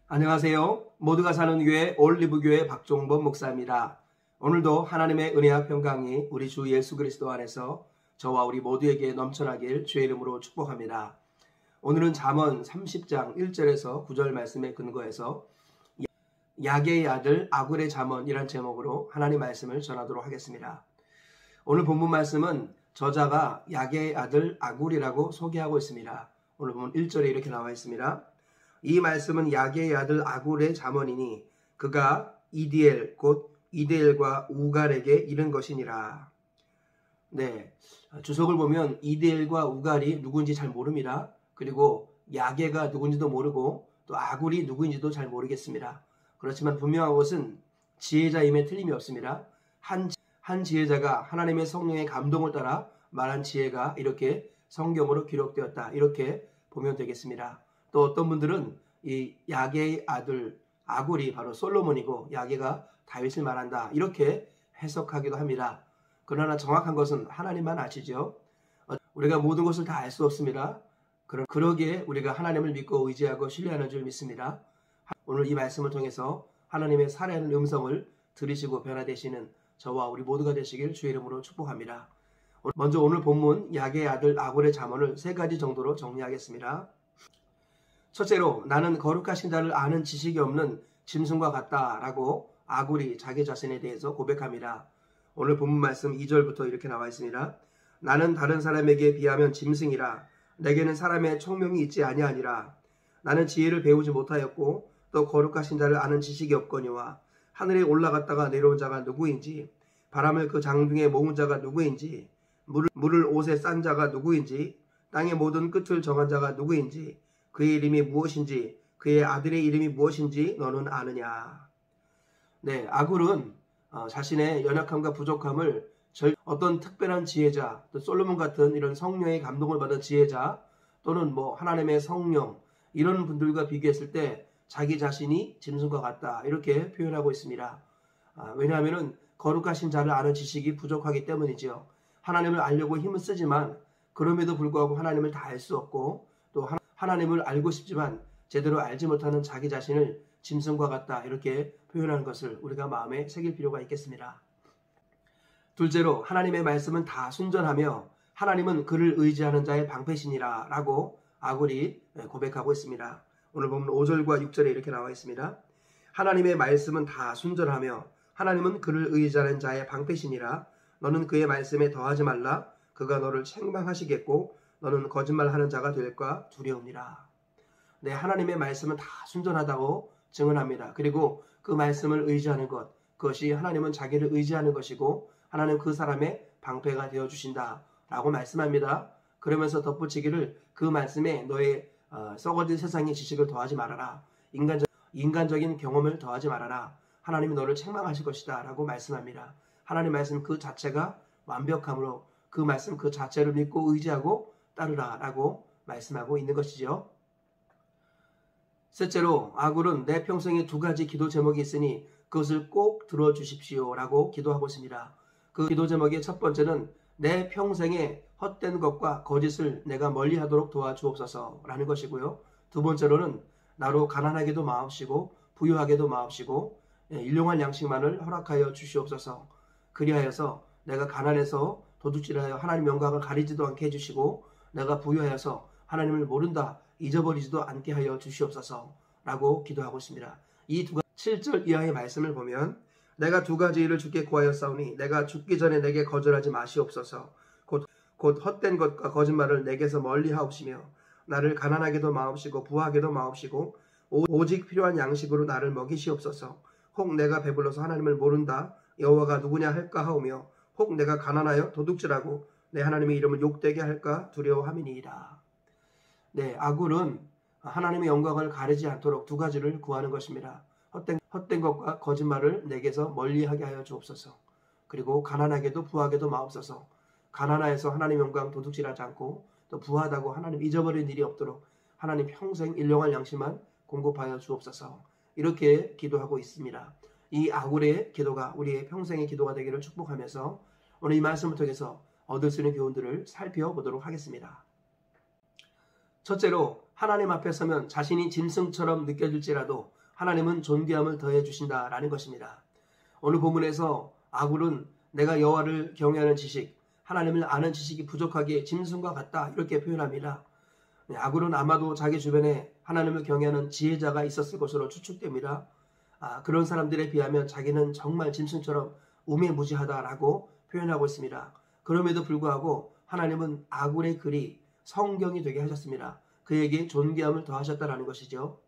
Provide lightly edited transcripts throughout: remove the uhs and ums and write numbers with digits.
안녕하세요. 모두가 사는 교회 올리브교회 박종범 목사입니다. 오늘도 하나님의 은혜와 평강이 우리 주 예수 그리스도 안에서 저와 우리 모두에게 넘쳐나길 주의 이름으로 축복합니다. 오늘은 잠언 30장 1절에서 9절 말씀에 근거해서 야게의 아들 아굴의 잠언이란 제목으로 하나님 말씀을 전하도록 하겠습니다. 오늘 본문 말씀은 저자가 야게의 아들 아굴이라고 소개하고 있습니다. 오늘 본문 1절에 이렇게 나와 있습니다. 이 말씀은 야게의 아들 아굴의 잠언이니 그가 이디엘 곧 이디엘과 우갈에게 이른 것이니라. 네, 주석을 보면 이디엘과 우갈이 누구인지 잘 모릅니다. 그리고 야게가 누구인지도 모르고 또 아굴이 누구인지도 잘 모르겠습니다. 그렇지만 분명한 것은 지혜자임에 틀림이 없습니다. 한 지혜자가 하나님의 성령의 감동을 따라 말한 지혜가 이렇게 성경으로 기록되었다. 이렇게 보면 되겠습니다. 또 어떤 분들은 이 야게의 아들 아굴이 바로 솔로몬이고 야게가 다윗을 말한다. 이렇게 해석하기도 합니다. 그러나 정확한 것은 하나님만 아시죠. 우리가 모든 것을 다 알 수 없습니다. 그러기에 우리가 하나님을 믿고 의지하고 신뢰하는 줄 믿습니다. 오늘 이 말씀을 통해서 하나님의 살아있는 음성을 들으시고 변화되시는 저와 우리 모두가 되시길 주의 이름으로 축복합니다. 먼저 오늘 본문 야게의 아들 아굴의 잠언을 세 가지 정도로 정리하겠습니다. 첫째로 나는 거룩하신 자를 아는 지식이 없는 짐승과 같다라고 아굴이 자기 자신에 대해서 고백합니다. 오늘 본문 말씀 2절부터 이렇게 나와 있습니다. 나는 다른 사람에게 비하면 짐승이라 내게는 사람의 총명이 있지 아니하니라. 나는 지혜를 배우지 못하였고 또 거룩하신 자를 아는 지식이 없거니와 하늘에 올라갔다가 내려온 자가 누구인지 바람을 그 장중에 모은 자가 누구인지 물을 옷에 싼 자가 누구인지 땅의 모든 끝을 정한 자가 누구인지 그의 이름이 무엇인지 그의 아들의 이름이 무엇인지 너는 아느냐. 네, 아굴은 자신의 연약함과 부족함을 어떤 특별한 지혜자, 또 솔로몬 같은 이런 성령의 감동을 받은 지혜자 또는 하나님의 성령 이런 분들과 비교했을 때 자기 자신이 짐승과 같다 이렇게 표현하고 있습니다. 왜냐하면 거룩하신 자를 아는 지식이 부족하기 때문이지요. 하나님을 알려고 힘을 쓰지만 그럼에도 불구하고 하나님을 다 알 수 없고 또 하나님을 알고 싶지만 제대로 알지 못하는 자기 자신을 짐승과 같다 이렇게 표현하는 것을 우리가 마음에 새길 필요가 있겠습니다. 둘째로 하나님의 말씀은 다 순전하며 하나님은 그를 의지하는 자의 방패시니라 라고 아굴이 고백하고 있습니다. 오늘 보면 5절과 6절에 이렇게 나와 있습니다. 하나님의 말씀은 다 순전하며 하나님은 그를 의지하는 자의 방패시니라. 너는 그의 말씀에 더하지 말라. 그가 너를 책망하시겠고 너는 거짓말하는 자가 될까 두려우니라. 네, 하나님의 말씀은 다 순전하다고 증언합니다. 그리고 그 말씀을 의지하는 것, 그것이 하나님은 자기를 의지하는 것이고 하나님 그 사람의 방패가 되어주신다라고 말씀합니다. 그러면서 덧붙이기를 그 말씀에 너의 썩어진 세상의 지식을 더하지 말아라. 인간적인 경험을 더하지 말아라. 하나님이 너를 책망하실 것이다 라고 말씀합니다. 하나님 말씀 그 자체가 완벽함으로 그 말씀 그 자체를 믿고 의지하고 따르라 라고 말씀하고 있는 것이죠. 셋째로 아굴은 내 평생에 두 가지 기도 제목이 있으니 그것을 꼭 들어주십시오 라고 기도하고 있습니다. 그 기도 제목의 첫 번째는 내 평생에 헛된 것과 거짓을 내가 멀리하도록 도와주옵소서 라는 것이고요. 두 번째로는 나로 가난하게도 마옵시고 부유하게도 마옵시고 일용할 양식만을 허락하여 주시옵소서. 그리하여서 내가 가난해서 도둑질하여 하나님 영광을 가리지도 않게 해주시고 내가 부유하여서 하나님을 모른다 잊어버리지도 않게 하여 주시옵소서 라고 기도하고 있습니다. 이 7절 이하의 말씀을 보면 내가 두 가지 일을 주께 구하였사오니 내가 죽기 전에 내게 거절하지 마시옵소서. 곧 헛된 것과 거짓말을 내게서 멀리 하옵시며 나를 가난하게도 마옵시고 부하게도 마옵시고 오직 필요한 양식으로 나를 먹이시옵소서. 혹 내가 배불러서 하나님을 모른다 여호와가 누구냐 할까 하오며 혹 내가 가난하여 도둑질하고 내 하나님의 이름을 욕되게 할까 두려워함이니이다. 네, 아굴은 하나님의 영광을 가리지 않도록 두 가지를 구하는 것입니다. 헛된 것과 거짓말을 내게서 멀리하게 하여 주옵소서. 그리고 가난하게도 부하게도 마옵소서. 가난하여서 하나님 영광 도둑질하지 않고 또 부하다고 하나님 잊어버릴 일이 없도록 하나님 평생 일용할 양식만 공급하여 주옵소서. 이렇게 기도하고 있습니다. 이 아굴의 기도가 우리의 평생의 기도가 되기를 축복하면서 오늘 이 말씀을 통해서 얻을 수 있는 교훈들을 살펴보도록 하겠습니다. 첫째로 하나님 앞에 서면 자신이 짐승처럼 느껴질지라도 하나님은 존귀함을 더해 주신다라는 것입니다. 오늘 본문에서 아굴은 내가 여호와를 경외하는 지식, 하나님을 아는 지식이 부족하기에 짐승과 같다 이렇게 표현합니다. 아굴은 아마도 자기 주변에 하나님을 경외하는 지혜자가 있었을 것으로 추측됩니다. 그런 사람들에 비하면 자기는 정말 짐승처럼 우매무지하다라고 표현하고 있습니다. 그럼에도 불구하고 하나님은 아굴의 글이 성경이 되게 하셨습니다. 그에게 존귀함을 더하셨다라는 것이죠.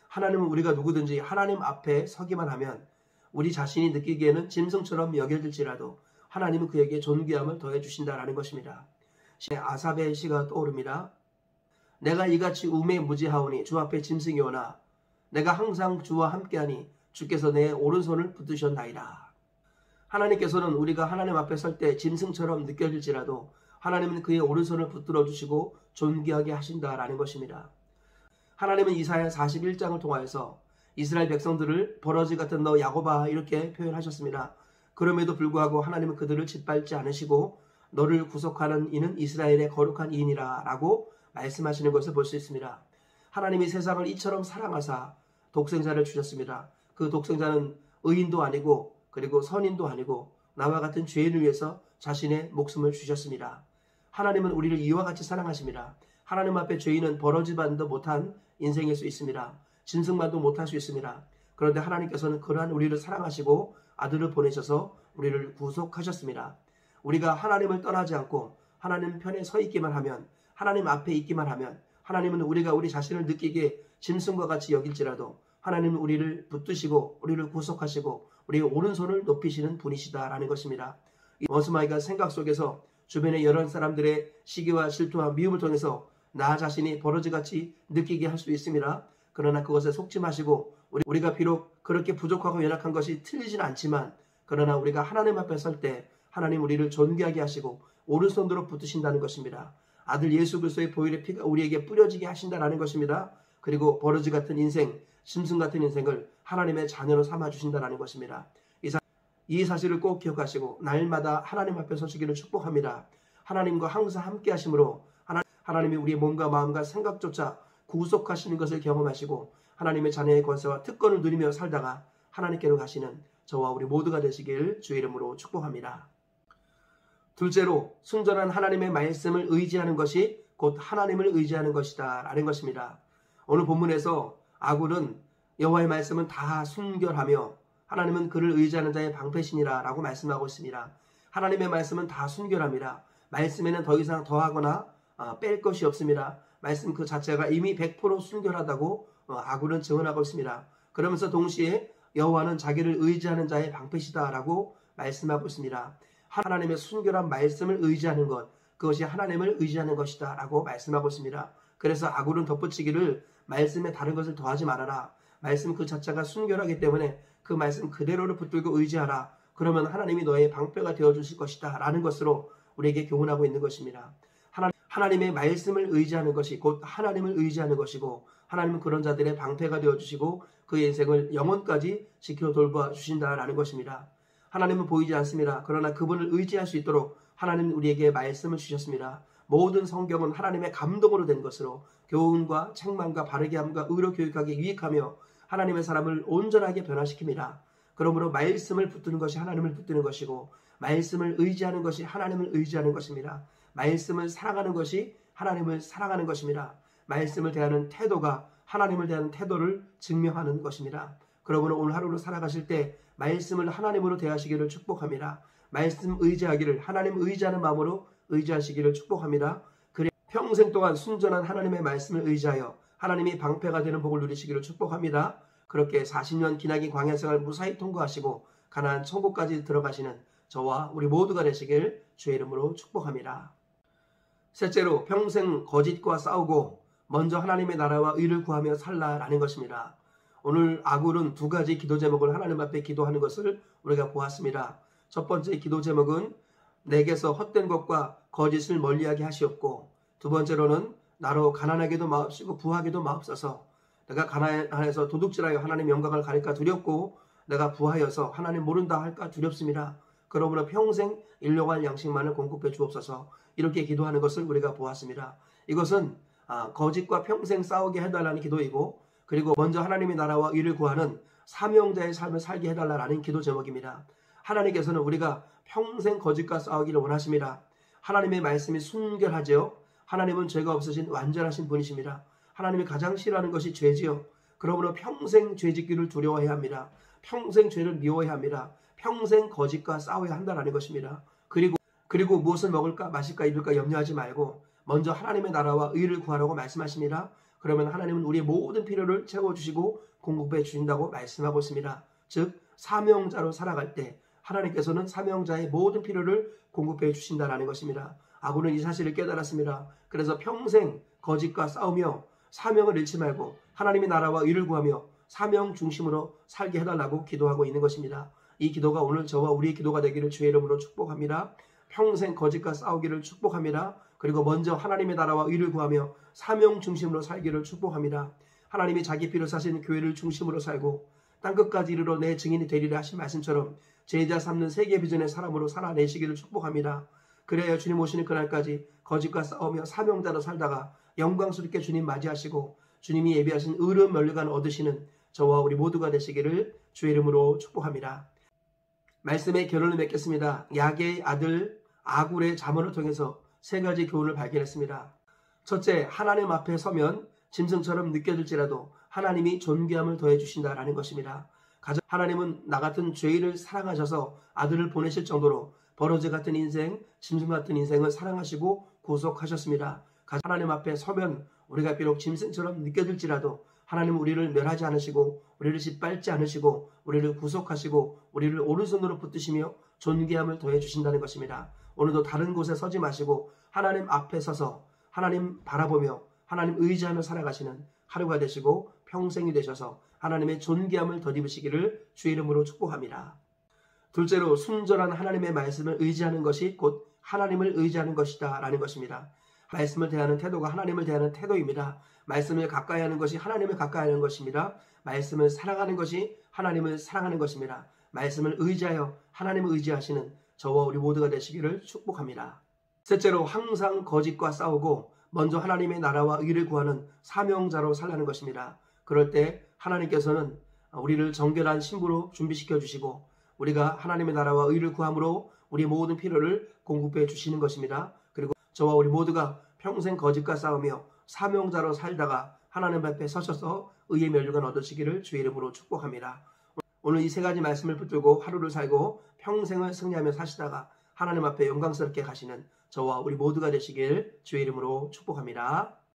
하나님은 우리가 누구든지 하나님 앞에 서기만 하면 우리 자신이 느끼기에는 짐승처럼 여겨질지라도 하나님은 그에게 존귀함을 더해 주신다라는 것입니다. 아삽의 시가 떠오릅니다. 내가 이같이 우매무지하오니 주 앞에 짐승이 오나 내가 항상 주와 함께하니 주께서 내 오른손을 붙드셨나이다. 하나님께서는 우리가 하나님 앞에 설 때 짐승처럼 느껴질지라도 하나님은 그의 오른손을 붙들어 주시고 존귀하게 하신다라는 것입니다. 하나님은 이사야 41장을 통하여서 이스라엘 백성들을 버러지 같은 너 야곱아 이렇게 표현하셨습니다. 그럼에도 불구하고 하나님은 그들을 짓밟지 않으시고 너를 구속하는 이는 이스라엘의 거룩한 이인이라 라고 말씀하시는 것을 볼 수 있습니다. 하나님이 세상을 이처럼 사랑하사 독생자를 주셨습니다. 그 독생자는 의인도 아니고 그리고 선인도 아니고 나와 같은 죄인을 위해서 자신의 목숨을 주셨습니다. 하나님은 우리를 이와 같이 사랑하십니다. 하나님 앞에 죄인은 버러지만도 못한 인생일 수 있습니다. 짐승만도 못할 수 있습니다. 그런데 하나님께서는 그러한 우리를 사랑하시고 아들을 보내셔서 우리를 구속하셨습니다. 우리가 하나님을 떠나지 않고 하나님 편에 서 있기만 하면 하나님 앞에 있기만 하면 하나님은 우리가 우리 자신을 느끼기에 짐승과 같이 여길지라도 하나님은 우리를 붙드시고 우리를 구속하시고 우리의 오른손을 높이시는 분이시다라는 것입니다. 이 원수마귀가 생각 속에서 주변의 여러 사람들의 시기와 질투와 미움을 통해서 나 자신이 버러지같이 느끼게 할 수 있습니다. 그러나 그것에 속지 마시고 우리가 비록 그렇게 부족하고 연약한 것이 틀리진 않지만 그러나 우리가 하나님 앞에 설 때 하나님 우리를 존귀하게 하시고 오른손으로 붙드신다는 것입니다. 아들 예수 그리스도의 보혈의 피가 우리에게 뿌려지게 하신다는 것입니다. 그리고 버러지 같은 인생, 짐승 같은 인생을 하나님의 자녀로 삼아주신다는 것입니다. 이 사실을 꼭 기억하시고 날마다 하나님 앞에 서시기를 축복합니다. 하나님과 항상 함께 하심으로 하나님이 우리의 몸과 마음과 생각조차 구속하시는 것을 경험하시고 하나님의 자녀의 권세와 특권을 누리며 살다가 하나님께로 가시는 저와 우리 모두가 되시길 주의 이름으로 축복합니다. 둘째로 순전한 하나님의 말씀을 의지하는 것이 곧 하나님을 의지하는 것이다 라는 것입니다. 오늘 본문에서 아굴은 여호와의 말씀은 다 순결하며 하나님은 그를 의지하는 자의 방패시니라 라고 말씀하고 있습니다. 하나님의 말씀은 다 순결합니다. 말씀에는 더 이상 더하거나 뺄 것이 없습니다. 말씀 그 자체가 이미 100% 순결하다고 아굴은 증언하고 있습니다. 그러면서 동시에 여호와는 자기를 의지하는 자의 방패시다라고 말씀하고 있습니다. 하나님의 순결한 말씀을 의지하는 것, 그것이 하나님을 의지하는 것이다 라고 말씀하고 있습니다. 그래서 아굴은 덧붙이기를 말씀에 다른 것을 더하지 말아라. 말씀 그 자체가 순결하기 때문에 그 말씀 그대로를 붙들고 의지하라. 그러면 하나님이 너의 방패가 되어주실 것이다 라는 것으로 우리에게 교훈하고 있는 것입니다. 하나님의 말씀을 의지하는 것이 곧 하나님을 의지하는 것이고 하나님은 그런 자들의 방패가 되어주시고 그의 인생을 영원까지 지켜 돌봐 주신다라는 것입니다. 하나님은 보이지 않습니다. 그러나 그분을 의지할 수 있도록 하나님은 우리에게 말씀을 주셨습니다. 모든 성경은 하나님의 감동으로 된 것으로 교훈과 책망과 바르게 함과 의로 교육하기 유익하며 하나님의 사람을 온전하게 변화시킵니다. 그러므로 말씀을 붙드는 것이 하나님을 붙드는 것이고 말씀을 의지하는 것이 하나님을 의지하는 것입니다. 말씀을 사랑하는 것이 하나님을 사랑하는 것입니다. 말씀을 대하는 태도가 하나님을 대하는 태도를 증명하는 것입니다. 그러므로 오늘 하루를 살아가실 때 말씀을 하나님으로 대하시기를 축복합니다. 말씀 의지하기를 하나님 의지하는 마음으로 의지하시기를 축복합니다. 그래 평생 동안 순전한 하나님의 말씀을 의지하여 하나님이 방패가 되는 복을 누리시기를 축복합니다. 그렇게 40년 기나긴 광야 생활 무사히 통과하시고 가나안 천국까지 들어가시는 저와 우리 모두가 되시길 주의 이름으로 축복합니다. 셋째로 평생 거짓과 싸우고 먼저 하나님의 나라와 의를 구하며 살라라는 것입니다. 오늘 아굴은 두 가지 기도 제목을 하나님 앞에 기도하는 것을 우리가 보았습니다. 첫 번째 기도 제목은 내게서 헛된 것과 거짓을 멀리하게 하시옵고 두 번째로는 나로 가난하게도 마옵시고 부하게도 마옵소서. 내가 가난해서 도둑질하여 하나님 영광을 가릴까 두렵고 내가 부하여서 하나님 모른다 할까 두렵습니다. 그러므로 평생 일용할 양식만을 공급해 주옵소서. 이렇게 기도하는 것을 우리가 보았습니다. 이것은 거짓과 평생 싸우게 해달라는 기도이고, 그리고 먼저 하나님의 나라와 의를 구하는 사명자의 삶을 살게 해달라는 기도 제목입니다. 하나님께서는 우리가 평생 거짓과 싸우기를 원하십니다. 하나님의 말씀이 순결하지요. 하나님은 죄가 없으신 완전하신 분이십니다. 하나님이 가장 싫어하는 것이 죄지요. 그러므로 평생 죄짓기를 두려워해야 합니다. 평생 죄를 미워해야 합니다. 평생 거짓과 싸워야 한다는 것입니다. 그리고 무엇을 먹을까 마실까 입을까 염려하지 말고 먼저 하나님의 나라와 의를 구하라고 말씀하십니다. 그러면 하나님은 우리의 모든 필요를 채워주시고 공급해 주신다고 말씀하고 있습니다. 즉 사명자로 살아갈 때 하나님께서는 사명자의 모든 필요를 공급해 주신다는 것입니다. 아군은 이 사실을 깨달았습니다. 그래서 평생 거짓과 싸우며 사명을 잃지 말고 하나님의 나라와 의를 구하며 사명 중심으로 살게 해달라고 기도하고 있는 것입니다. 이 기도가 오늘 저와 우리의 기도가 되기를 주의 이름으로 축복합니다. 평생 거짓과 싸우기를 축복합니다. 그리고 먼저 하나님의 나라와 의를 구하며 사명 중심으로 살기를 축복합니다. 하나님이 자기 피로 사신 교회를 중심으로 살고 땅끝까지 이르러 내 증인이 되리라 하신 말씀처럼 제자 삼는 세계 비전의 사람으로 살아내시기를 축복합니다. 그래야 주님 오시는 그날까지 거짓과 싸우며 사명자로 살다가 영광스럽게 주님 맞이하시고 주님이 예비하신 의로운 면류관 얻으시는 저와 우리 모두가 되시기를 주의 이름으로 축복합니다. 말씀의 결론을 맺겠습니다. 야게의 아들 아굴의 잠언을 통해서 세 가지 교훈을 발견했습니다. 첫째, 하나님 앞에 서면 짐승처럼 느껴질지라도 하나님이 존귀함을 더해 주신다라는 것입니다. 하나님은 나 같은 죄인을 사랑하셔서 아들을 보내실 정도로 버러지 같은 인생, 짐승 같은 인생을 사랑하시고 구속하셨습니다. 하나님 앞에 서면 우리가 비록 짐승처럼 느껴질지라도 하나님은 우리를 멸하지 않으시고 우리를 짓밟지 않으시고 우리를 구속하시고 우리를 오른손으로 붙드시며 존귀함을 더해 주신다는 것입니다. 오늘도 다른 곳에 서지 마시고 하나님 앞에 서서 하나님 바라보며 하나님 의지하며 살아가시는 하루가 되시고 평생이 되셔서 하나님의 존귀함을 덧입으시기를 주의 이름으로 축복합니다. 둘째로 순전한 하나님의 말씀을 의지하는 것이 곧 하나님을 의지하는 것이다 라는 것입니다. 말씀을 대하는 태도가 하나님을 대하는 태도입니다. 말씀을 가까이 하는 것이 하나님을 가까이 하는 것입니다. 말씀을 사랑하는 것이 하나님을 사랑하는 것입니다. 말씀을 의지하여 하나님을 의지하시는 저와 우리 모두가 되시기를 축복합니다. 셋째로 항상 거짓과 싸우고 먼저 하나님의 나라와 의를 구하는 사명자로 살라는 것입니다. 그럴 때 하나님께서는 우리를 정결한 신부로 준비시켜 주시고 우리가 하나님의 나라와 의를 구함으로 우리 모든 필요를 공급해 주시는 것입니다. 그리고 저와 우리 모두가 평생 거짓과 싸우며 사명자로 살다가 하나님 앞에 서셔서 의의 면류관 얻으시기를 주의 이름으로 축복합니다. 오늘 이 세 가지 말씀을 붙들고 하루를 살고 평생을 승리하며 사시다가 하나님 앞에 영광스럽게 가시는 저와 우리 모두가 되시길 주의 이름으로 축복합니다.